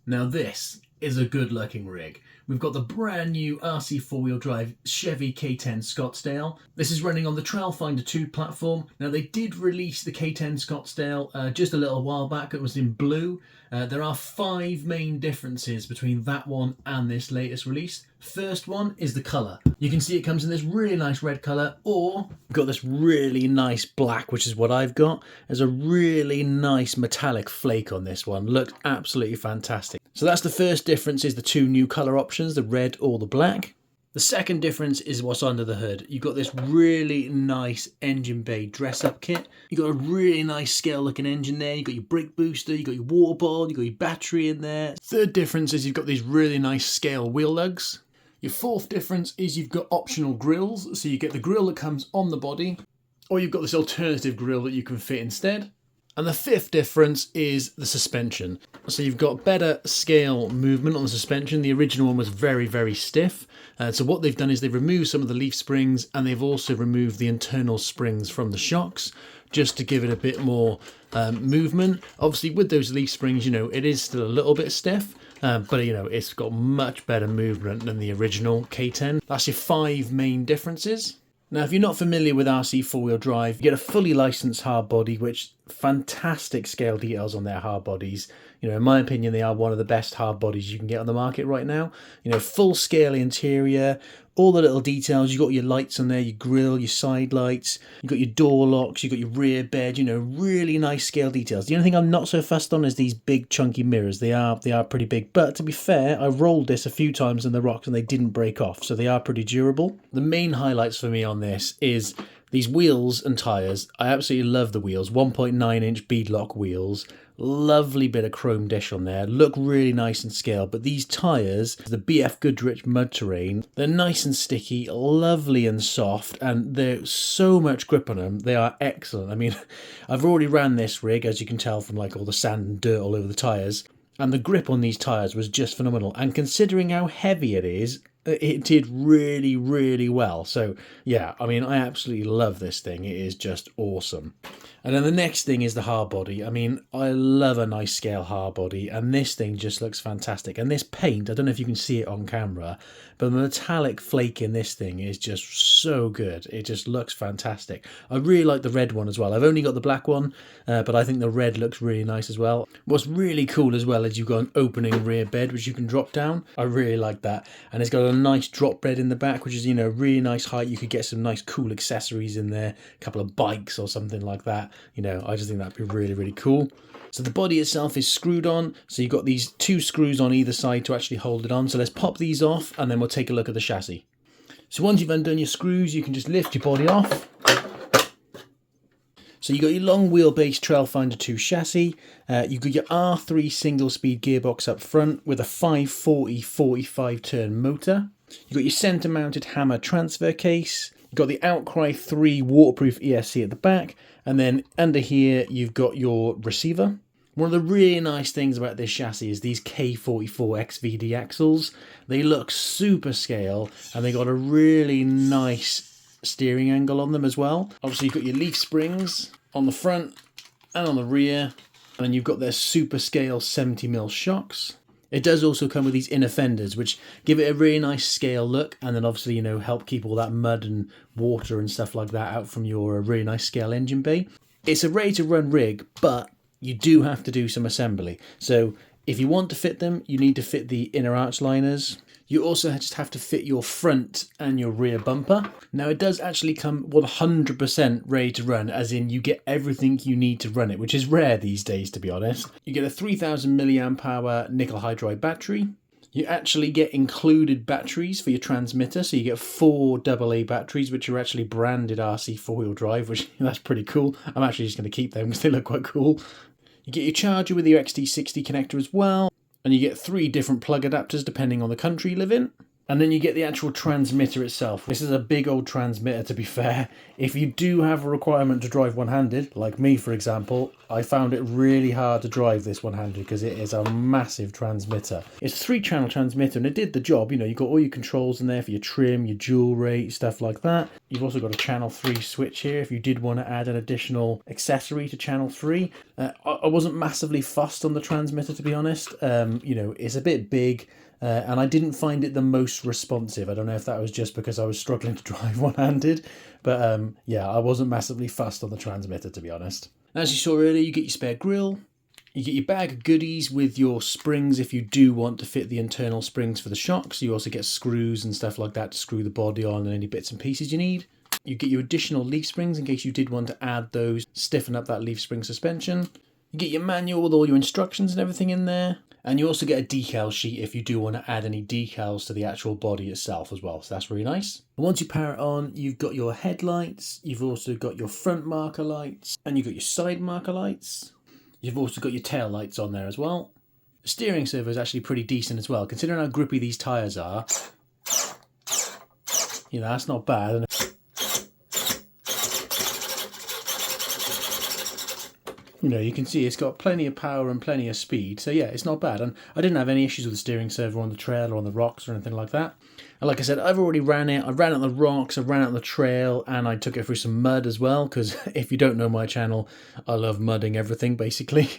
Now this is a good looking rig. We've got the brand new RC four-wheel drive Chevy K10 Scottsdale. This is running on the Trailfinder 2 platform. Now they did release the K10 Scottsdale just a little while back. It was in blue. There are 5 main differences between that one and this latest release. First one is the colour. You can see it comes in this really nice red colour, or you've got this really nice black, which is what I've got. There's a really nice metallic flake on this one. Looks absolutely fantastic. So that's the first difference, is the 2 new colour options, the red or the black. The second difference is what's under the hood. You've got this really nice engine bay dress-up kit. You've got a really nice scale-looking engine there. You've got your brake booster, you've got your water bottle, you've got your battery in there. Third difference is you've got these really nice scale wheel lugs. Your fourth difference is you've got optional grills. So you get the grill that comes on the body, or you've got this alternative grill that you can fit instead. And the fifth difference is the suspension. So you've got better scale movement on the suspension. The original one was very, very stiff. So what they've done is they've removed some of the leaf springs, and they've also removed the internal springs from the shocks, just to give it a bit more movement. Obviously with those leaf springs, it is still a little bit stiff, but it's got much better movement than the original K10. That's your 5 main differences. Now, if you're not familiar with RC four-wheel drive, you get a fully licensed hard body, which fantastic scale details on their hard bodies. In my opinion, they are one of the best hard bodies you can get on the market right now. Full scale interior, all the little details. You've got your lights on there, your grille, your side lights. You've got your door locks, you've got your rear bed, really nice scale details. The only thing I'm not so fussed on is these big chunky mirrors. They are pretty big, but to be fair, I rolled this a few times in the rocks and they didn't break off, so they are pretty durable. The main highlights for me on this is these wheels and tyres. I absolutely love the wheels. 1.9 inch beadlock wheels. Lovely bit of chrome dish on there. Look really nice and scale. But these tyres, the BF Goodrich Mud Terrain, they're nice and sticky, lovely and soft, and there's so much grip on them. They are excellent. I mean, I've already ran this rig, as you can tell from like all the sand and dirt all over the tyres, and the grip on these tyres was just phenomenal. And considering how heavy it is, it did really, really well. So yeah, I mean, I absolutely love this thing. It is just awesome. And then the next thing is the hard body. I mean, I love a nice scale hard body, and this thing just looks fantastic. And this paint, I don't know if you can see it on camera, but the metallic flake in this thing is just so good. It just looks fantastic. I really like the red one as well. I've only got the black one, but I think the red looks really nice as well. What's really cool as well is you've got an opening rear bed, which you can drop down. I really like that. And it's got a nice drop bed in the back, which is, really nice height. You could get some nice cool accessories in there, a couple of bikes or something like that. I just think that'd be really, really cool. So the body itself is screwed on. So you've got these 2 screws on either side to actually hold it on. So let's pop these off and then we'll take a look at the chassis. So once you've undone your screws, you can just lift your body off. So you've got your long wheelbase Trailfinder 2 chassis. You've got your R3 single speed gearbox up front with a 540 45 turn motor. You've got your centre mounted hammer transfer case. You've got the Outcry 3 waterproof ESC at the back. And then under here, you've got your receiver. One of the really nice things about this chassis is these K44 XVD axles. They look super scale, and they got a really nice steering angle on them as well. Obviously, you've got your leaf springs on the front and on the rear. And then you've got their super scale 70mm shocks. It does also come with these inner fenders, which give it a really nice scale look, and then obviously, help keep all that mud and water and stuff like that out from your really nice scale engine bay. It's a ready-to-run rig, but you do have to do some assembly. So if you want to fit them, you need to fit the inner arch liners. You also just have to fit your front and your rear bumper. Now it does actually come 100% ready to run, as in you get everything you need to run it, which is rare these days, to be honest. You get a 3000 milliamp hour nickel hydride battery. You actually get included batteries for your transmitter, so you get 4 AA batteries, which are actually branded RC four-wheel drive, which that's pretty cool. I'm actually just going to keep them because they look quite cool. You get your charger with your XT60 connector as well. And you get 3 different plug adapters depending on the country you live in. And then you get the actual transmitter itself. This is a big old transmitter, to be fair. If you do have a requirement to drive one-handed, like me for example, I found it really hard to drive this one-handed because it is a massive transmitter. It's a 3-channel transmitter and it did the job. You know, you've got all your controls in there for your trim, your dual rate, stuff like that. You've also got a channel 3 switch here if you did want to add an additional accessory to channel 3. I wasn't massively fussed on the transmitter, to be honest. You know, it's a bit big. And I didn't find it the most responsive. I don't know if that was just because I was struggling to drive one-handed, but yeah, I wasn't massively fussed on the transmitter, to be honest. As you saw earlier, you get your spare grille, you get your bag of goodies with your springs if you do want to fit the internal springs for the shocks. You also get screws and stuff like that to screw the body on and any bits and pieces you need. You get your additional leaf springs in case you did want to add those, stiffen up that leaf spring suspension. You get your manual with all your instructions and everything in there. And you also get a decal sheet if you do want to add any decals to the actual body itself as well. So that's really nice. And once you power it on, you've got your headlights. You've also got your front marker lights. And you've got your side marker lights. You've also got your tail lights on there as well. The steering servo is actually pretty decent as well. Considering how grippy these tyres are, you know, that's not bad. You know, you can see it's got plenty of power and plenty of speed. So yeah, it's not bad. And I didn't have any issues with the steering servo on the trail or on the rocks or anything like that. And like I said, I've already ran it. I ran it on the rocks, I ran it on the trail, and I took it through some mud as well. Because if you don't know my channel, I love mudding everything, basically.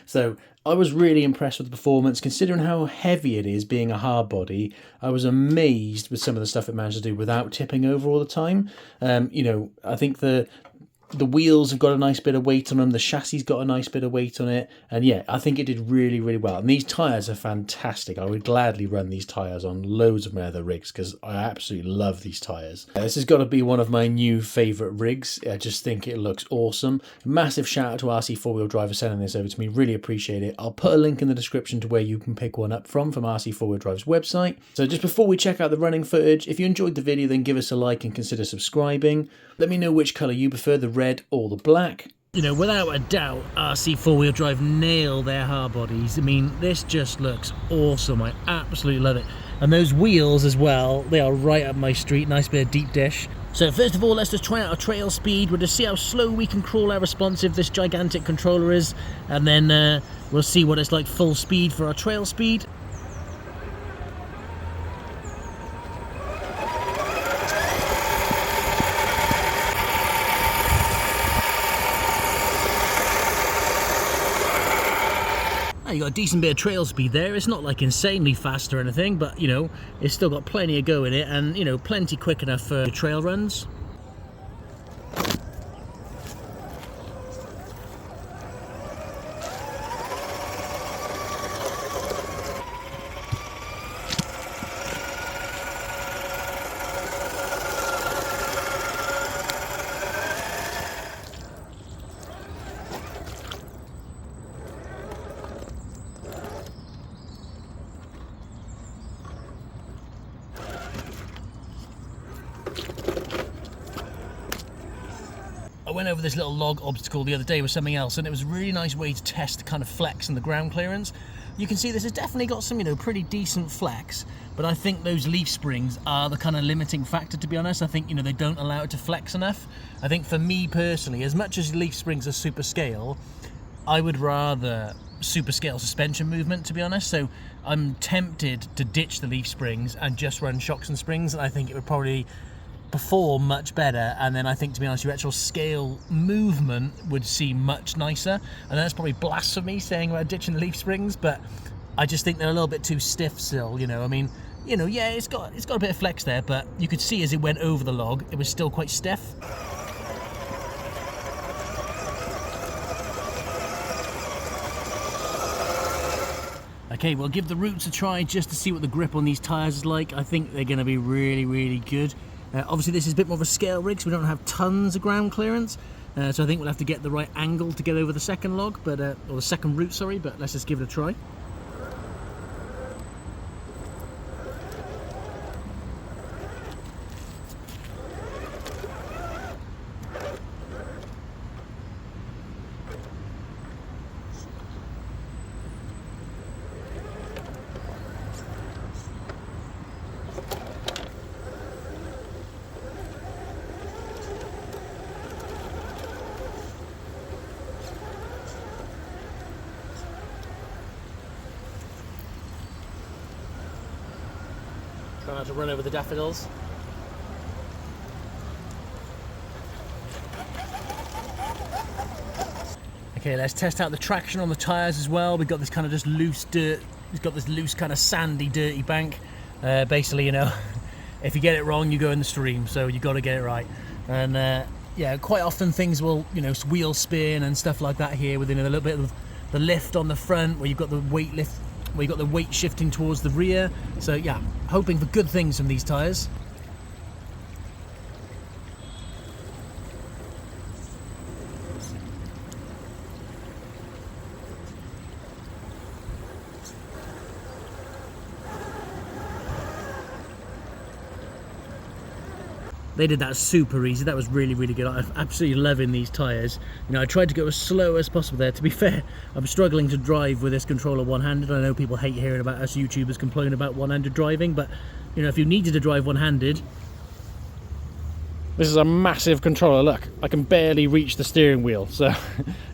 So I was really impressed with the performance. Considering how heavy it is, being a hard body, I was amazed with some of the stuff it managed to do without tipping over all the time. You know, I think the wheels have got a nice bit of weight on them. The chassis got a nice bit of weight on it. And yeah, I think it did really, really well. And these tyres are fantastic. I would gladly run these tyres on loads of my other rigs because I absolutely love these tyres. This has got to be one of my new favourite rigs. I just think it looks awesome. Massive shout out to RC4WD for sending this over to me. Really appreciate it. I'll put a link in the description to where you can pick one up from RC4WD's website. So just before we check out the running footage, if you enjoyed the video, then give us a like and consider subscribing. Let me know which colour you prefer, the red or the black. You know, without a doubt, RC4WD nail their hard bodies. I mean, this just looks awesome. I absolutely love it. And those wheels as well, they are right up my street. Nice bit of deep dish. So first of all, let's just try out our trail speed. We'll just see how slow we can crawl, how responsive this gigantic controller is. And then we'll see what it's like full speed for our trail speed. You got a decent bit of trail speed there. It's not like insanely fast or anything, but you know, it's still got plenty of go in it, and you know, plenty quick enough for trail runs. I went over this little log obstacle the other day with something else, and it was a really nice way to test the kind of flex and the ground clearance. You can see this has definitely got some, you know, pretty decent flex, but I think those leaf springs are the kind of limiting factor, to be honest. I think, you know, they don't allow it to flex enough. I think for me personally, as much as leaf springs are super scale, I would rather super scale suspension movement, to be honest. So I'm tempted to ditch the leaf springs and just run shocks and springs, and I think it would probably perform much better, and then I think, to be honest, your actual scale movement would seem much nicer. And that's probably blasphemy saying about ditching the leaf springs, but I just think they're a little bit too stiff still, you know. I mean, you know, yeah, it's got a bit of flex there, but you could see as it went over the log, it was still quite stiff. Okay, we'll give the roots a try just to see what the grip on these tyres is like. I think they're going to be really, really good. Obviously this is a bit more of a scale rig, so we don't have tons of ground clearance, so I think we'll have to get the right angle to get over the second log, but or the second root, sorry, but let's just give it a try. Try not to run over the daffodils. Okay, let's test out the traction on the tyres as well. We've got this kind of just loose dirt. We've got this loose kind of sandy, dirty bank. Basically, you know, if you get it wrong, you go in the stream. So you got to get it right. And yeah, quite often things will, you know, wheel spin and stuff like that here within a little bit of the lift on the front, where you've got the weight lift, where you've got the weight shifting towards the rear. So yeah, hoping for good things from these tyres. They did that super easy. That was really, really good. I'm absolutely loving these tyres. You know, I tried to go as slow as possible there. To be fair, I'm struggling to drive with this controller one-handed. I know people hate hearing about us YouTubers complaining about one-handed driving, but you know, if you needed to drive one-handed, this is a massive controller. Look, I can barely reach the steering wheel, so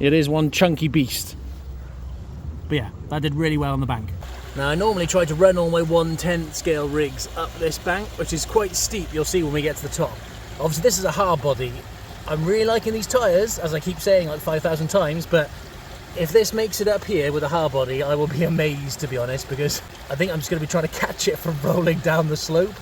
it is one chunky beast. But yeah, that did really well on the bank. Now, I normally try to run all my 1/10 scale rigs up this bank, which is quite steep, you'll see when we get to the top. Obviously, this is a hard body. I'm really liking these tyres, as I keep saying like 5,000 times, but if this makes it up here with a hard body, I will be amazed, to be honest, because I think I'm just going to be trying to catch it from rolling down the slope.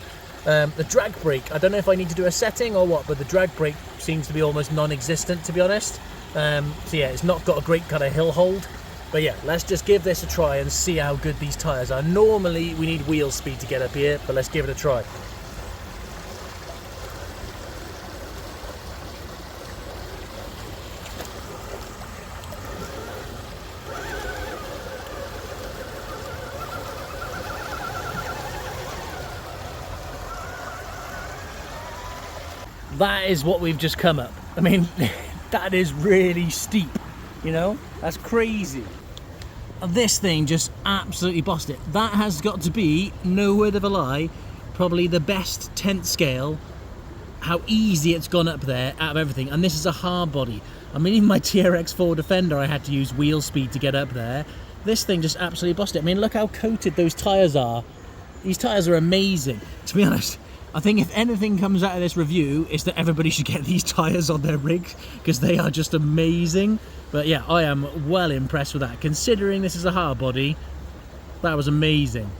The drag brake, I don't know if I need to do a setting or what, but the drag brake seems to be almost non-existent, to be honest. So yeah, it's not got a great kind of hill hold. But yeah, let's just give this a try and see how good these tyres are. Normally we need wheel speed to get up here, but let's give it a try. That is what we've just come up. I mean, that is really steep, you know? That's crazy. This thing just absolutely bossed it. That has got to be, no word of a lie, probably the best 10th scale. How easy it's gone up there out of everything. And this is a hard body. I mean, even my TRX4 Defender, I had to use wheel speed to get up there. This thing just absolutely bossed it. I mean, look how coated those tyres are. These tyres are amazing. To be honest, I think if anything comes out of this review, it's that everybody should get these tyres on their rigs, because they are just amazing. But yeah, I am well impressed with that. Considering this is a hard body, that was amazing.